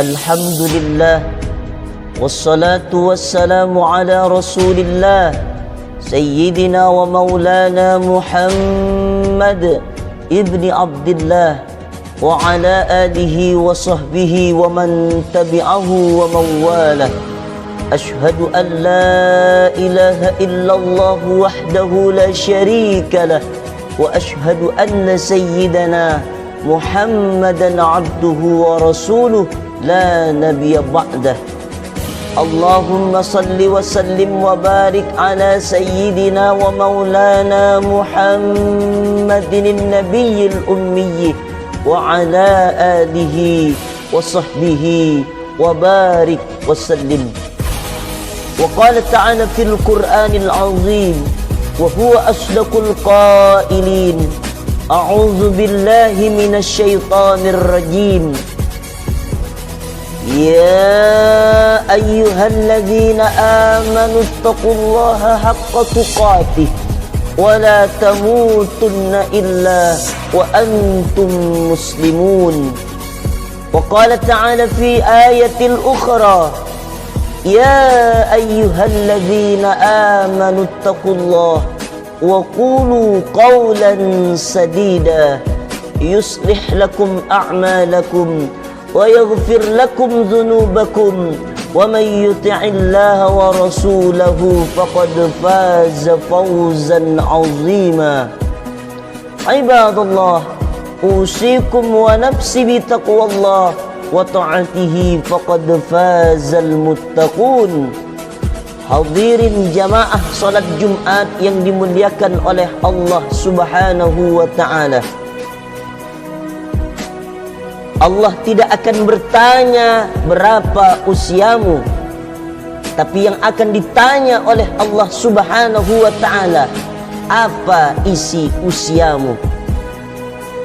Alhamdulillah, wassalatu wassalamu ala rasulillah Sayyidina wa maulana Muhammad ibni Abdillah wa ala alihi wa sahbihi wa man tabi'ahu wa mawalah. Ashhadu an la ilaha illallah wahdahu la syarika lah wa ashhadu anna sayyidana Muhammadan abduhu wa rasuluh la nabiyya ba'dah. Allahumma salli wa sallim wa barik ala sayyidina wa maulana Muhammadin nabiyil ummi wa ala alihi wa sahbihi wa barik wa sallim. Wa qala ta'ala fil Qur'anil azim wa huwa asdaqul qailin. A'udzu billahi minasy syaithanir rajim. Ya ayyuhalladzina amanu taqullaha haqqa tuqatih wa la tamutunna illa wa antum muslimun. Wa qala ta'ala fi ayatil ukhra ya ayyuhalladzina amanu taqullaha wa qulu qawlan sadida yuslih lakum a'malakum wa yaghfir lakum dhunubakum wa man yuti'illaha wa rasulahu faqad faza fawzan 'azima. Ibadallah, usikum wa nafsi bi taqwallah wa ta'atihi faqad fazal muttaqun. Hadirin jamaah salat Jumat yang dimuliakan oleh Allah Subhanahu wa ta'ala. Allah tidak akan bertanya berapa usiamu, tapi yang akan ditanya oleh Allah Subhanahu wa ta'ala, apa isi usiamu.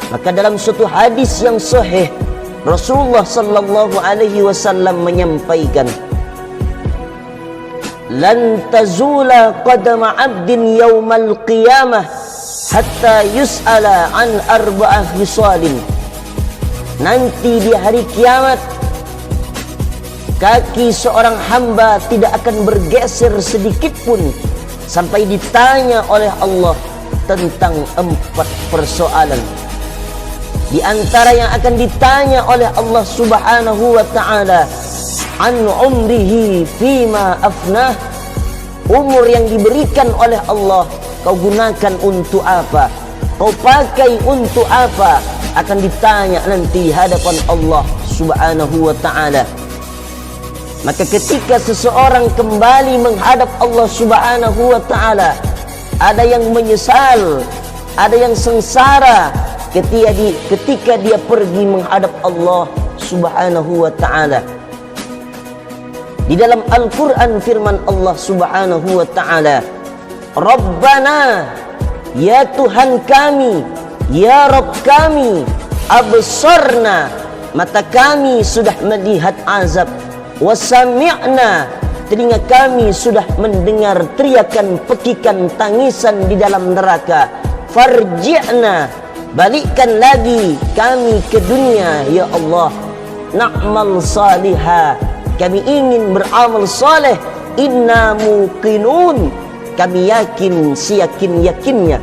Maka dalam suatu hadis yang sahih, Rasulullah sallallahu alaihi wasallam menyampaikan, lan tazula qadama 'abdin yaumal qiyamah hatta yus'ala an arba'ah khisalin. Nanti di hari kiamat kaki seorang hamba tidak akan bergeser sedikit pun sampai ditanya oleh Allah tentang 4 persoalan. Di antara yang akan ditanya oleh Allah Subhanahu wa ta'ala, an umrihi fima afnah, umur yang diberikan oleh Allah kau gunakan untuk apa, kau pakai untuk apa, akan ditanya nanti hadapan Allah Subhanahu wa ta'ala. Maka ketika seseorang kembali menghadap Allah Subhanahu wa ta'ala, ada yang menyesal, ada yang sengsara ketika dia pergi menghadap Allah Subhanahu wa ta'ala. Di dalam Al-Quran firman Allah Subhanahu wa ta'ala, Rabbana, ya Tuhan kami, ya Rabb kami, absarna, mata kami sudah melihat azab, wasami'na, telinga kami sudah mendengar teriakan pekikan tangisan di dalam neraka, farji'na, balikkan lagi kami ke dunia ya Allah, na'mal salihah, kami ingin beramal saleh, inna muqinun, kami yakin seyakin-yakinnya.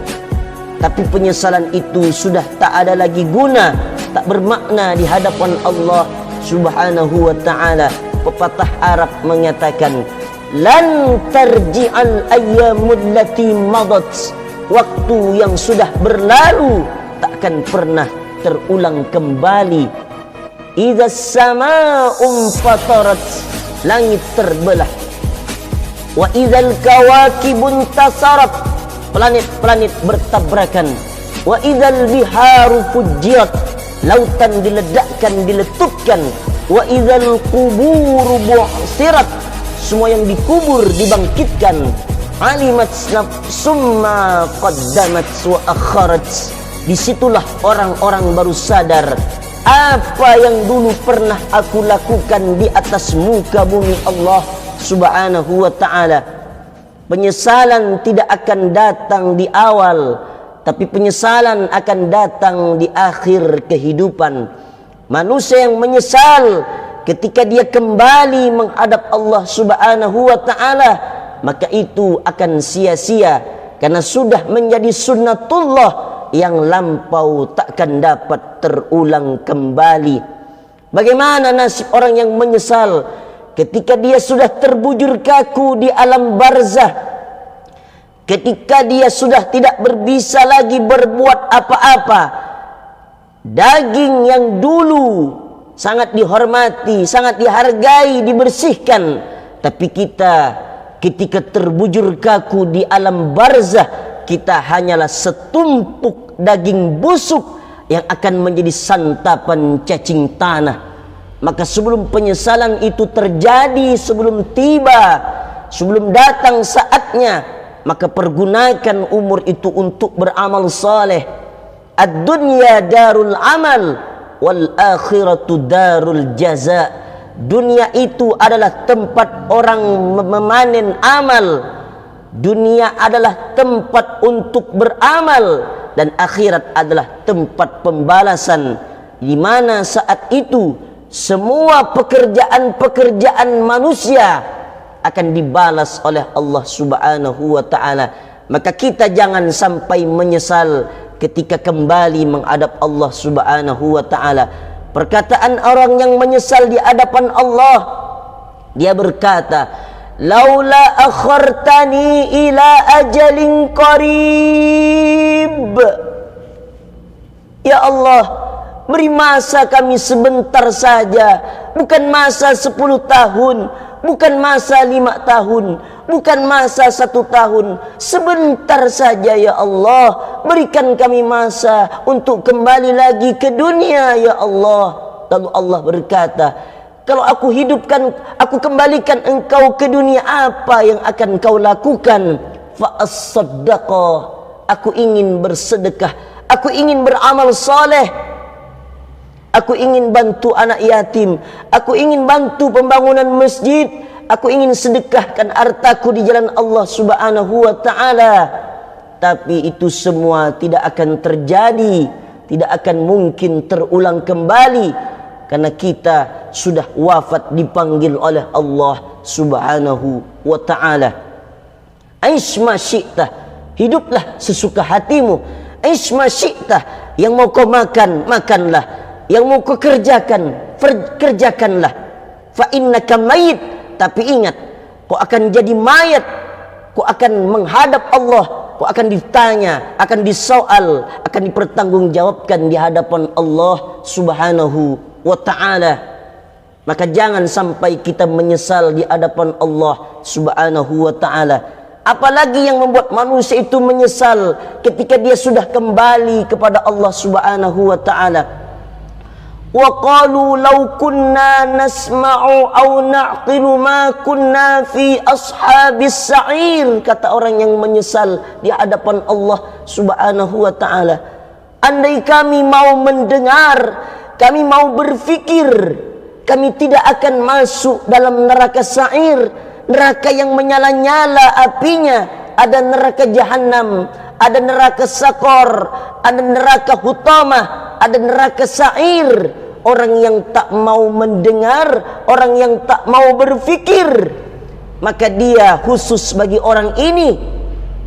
Tapi penyesalan itu sudah tak ada lagi guna, tak bermakna di hadapan Allah Subhanahu wa ta'ala. Pepatah Arab mengatakan, lan tarji'al ayyamul lati madat, waktu yang sudah berlalu takkan pernah terulang kembali. Idza sama'un fatarat, langit terbelah. Wa idzal kawakibun tasarat, planet-planet bertabrakan. Wa idzal biharu fujirat, lautan diledakkan, diletupkan. Wa idzal quburu bu'sirat, semua yang dikubur dibangkitkan. Alimat nafsum ma qaddamat wa akharat, disitulah orang-orang baru sadar apa yang dulu pernah aku lakukan di atas muka bumi Allah Subhanahu wa ta'ala. Penyesalan tidak akan datang di awal, tapi penyesalan akan datang di akhir kehidupan. Manusia yang menyesal ketika dia kembali menghadap Allah Subhanahu wa ta'ala, maka itu akan sia-sia, karena sudah menjadi sunnatullah yang lampau takkan dapat terulang kembali. Bagaimana nasib orang yang menyesal ketika dia sudah terbujur kaku di alam barzah, ketika dia sudah tidak berbisa lagi berbuat apa-apa. Daging yang dulu sangat dihormati, sangat dihargai, dibersihkan, tapi kita ketika terbujur kaku di alam barzah, kita hanyalah setumpuk daging busuk yang akan menjadi santapan cacing tanah. Maka sebelum penyesalan itu terjadi, sebelum tiba, sebelum datang saatnya, maka pergunakan umur itu untuk beramal saleh. Ad-dunya darul amal wal akhiratu darul jaza. Dunia itu adalah tempat orang memanen amal. Dunia adalah tempat untuk beramal, dan akhirat adalah tempat pembalasan, di mana saat itu semua pekerjaan-pekerjaan manusia akan dibalas oleh Allah Subhanahu wa ta'ala. Maka kita jangan sampai menyesal ketika kembali menghadap Allah Subhanahu wa ta'ala. Perkataan orang yang menyesal di hadapan Allah, dia berkata, laula akhartani ila ajalin qarib, ya Allah, beri masa kami sebentar saja, bukan masa 10 tahun, bukan masa 5 tahun, bukan masa 1 tahun, sebentar saja ya Allah, berikan kami masa untuk kembali lagi ke dunia ya Allah. Lalu Allah berkata, kalau aku hidupkan, aku kembalikan engkau ke dunia, apa yang akan kau lakukan? Fa as-saddaqa, aku ingin bersedekah, aku ingin beramal saleh, aku ingin bantu anak yatim, aku ingin bantu pembangunan masjid, aku ingin sedekahkan hartaku di jalan Allah Subhanahu wa ta'ala. Tapi itu semua tidak akan terjadi, tidak akan mungkin terulang kembali, karena kita sudah wafat dipanggil oleh Allah Subhanahu wa ta'ala. Aish ma syi'tah, hiduplah sesuka hatimu. Aish ma syi'tah, yang mau kau makan, makanlah. Yang mau kau kerjakan, kerjakanlah. Fa innaka mayit, tapi ingat, kau akan jadi mayat. Kau akan menghadap Allah, kau akan ditanya, akan disoal, akan dipertanggungjawabkan di hadapan Allah Subhanahu wa ta'ala. Maka jangan sampai kita menyesal di hadapan Allah Subhanahu wa ta'ala. Apalagi yang membuat manusia itu menyesal ketika dia sudah kembali kepada Allah Subhanahu wa ta'ala. Wa qalu law kunna nasma'u aw na'qilu ma kunna fi ashabis sa'ir, kata orang yang menyesal di hadapan Allah Subhanahu wa ta'ala. Andai kami mau mendengar, kami mau berfikir, kami tidak akan masuk dalam neraka sa'ir, neraka yang menyala-nyala apinya. Ada neraka jahanam, ada neraka sakor, ada neraka hutamah, ada neraka sa'ir. Orang yang tak mau mendengar, orang yang tak mau berfikir, maka dia khusus bagi orang ini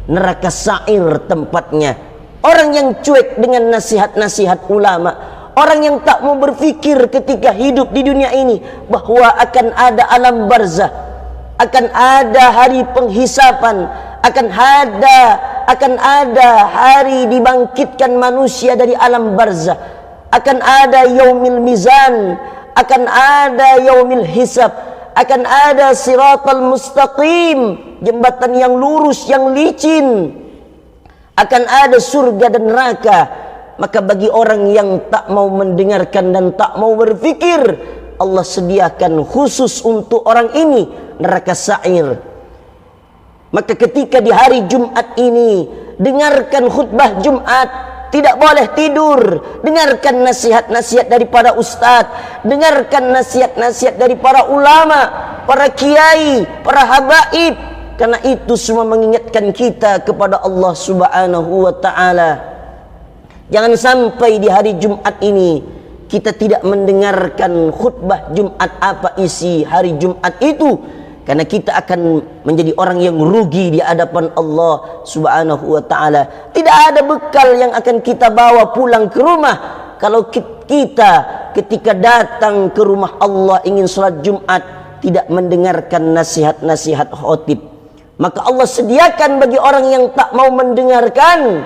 neraka sa'ir tempatnya. Orang yang cuek dengan nasihat-nasihat ulama, orang yang tak mau berfikir ketika hidup di dunia ini bahwa akan ada alam barzah, akan ada hari penghisapan, akan ada hari dibangkitkan manusia dari alam barzah, akan ada yaumil mizan, akan ada yaumil hisab, akan ada siratal mustaqim, jembatan yang lurus, yang licin, akan ada surga dan neraka. Maka bagi orang yang tak mau mendengarkan dan tak mau berfikir, Allah sediakan khusus untuk orang ini neraka sa'ir. Maka ketika di hari Jumat ini, dengarkan khutbah Jumat, tidak boleh tidur, dengarkan nasihat-nasihat dari para ustadz, dengarkan nasihat-nasihat dari para ulama, para kiai, para habaib, karena itu semua mengingatkan kita kepada Allah Subhanahu wa ta'ala. Jangan sampai di hari Jumat ini kita tidak mendengarkan khutbah Jumat, apa isi hari Jumat itu, karena kita akan menjadi orang yang rugi di hadapan Allah Subhanahu wa taala. Tidak ada bekal yang akan kita bawa pulang ke rumah kalau kita ketika datang ke rumah Allah ingin salat Jumat tidak mendengarkan nasihat-nasihat khatib. Maka Allah sediakan bagi orang yang tak mau mendengarkan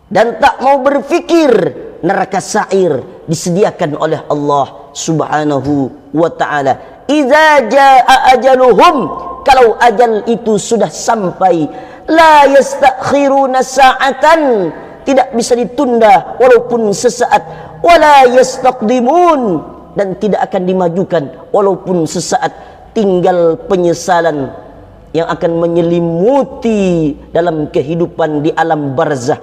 dan tak mau berfikir, neraka sa'ir disediakan oleh Allah Subhanahu wa taala. Idza jaa ajaluhum, kalau ajal itu sudah sampai, la yastakhiruna sa'atan, tidak bisa ditunda walaupun sesaat, wala yastaqdimun, dan tidak akan dimajukan walaupun sesaat. Tinggal penyesalan yang akan menyelimuti dalam kehidupan di alam barzah.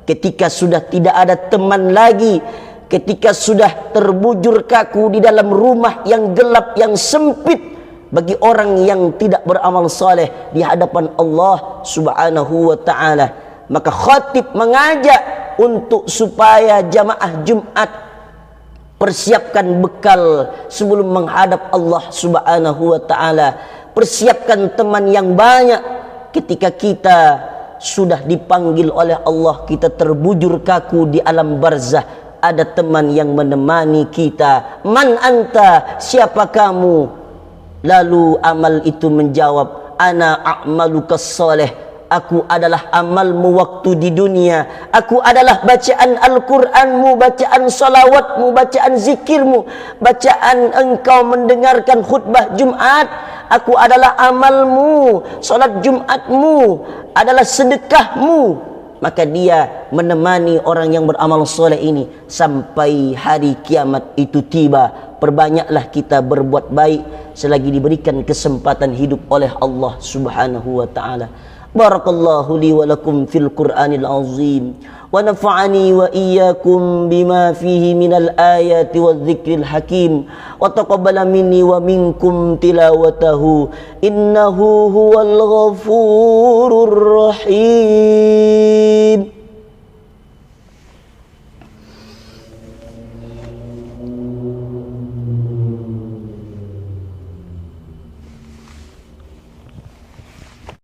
Ketika sudah tidak ada teman lagi, ketika sudah terbujur kaku di dalam rumah yang gelap, yang sempit bagi orang yang tidak beramal saleh di hadapan Allah Subhanahu wa taala, maka khatib mengajak untuk supaya jamaah Jumat persiapkan bekal sebelum menghadap Allah Subhanahu wa taala. Persiapkan teman yang banyak ketika kita sudah dipanggil oleh Allah, kita terbujur kaku di alam barzah, ada teman yang menemani kita. Man anta, siapa kamu? Lalu amal itu menjawab, ana a'malukas salih, aku adalah amalmu waktu di dunia, aku adalah bacaan Al-Quranmu, bacaan salawatmu, bacaan zikirmu, bacaan engkau mendengarkan khutbah Jumat. Aku adalah amalmu, salat Jumatmu adalah sedekahmu. Maka dia menemani orang yang beramal soleh ini sampai hari kiamat itu tiba. Perbanyaklah kita berbuat baik selagi diberikan kesempatan hidup oleh Allah Subhanahu wa taala. Barakallahu li wa lakum fil Qur'anil azim, wa nafa'ani wa iyyakum bima fihi minal ayati wadh-dhikril hakim, wa taqabbala minni wa minkum tilawatahu, innahu huwal ghafurur rahim.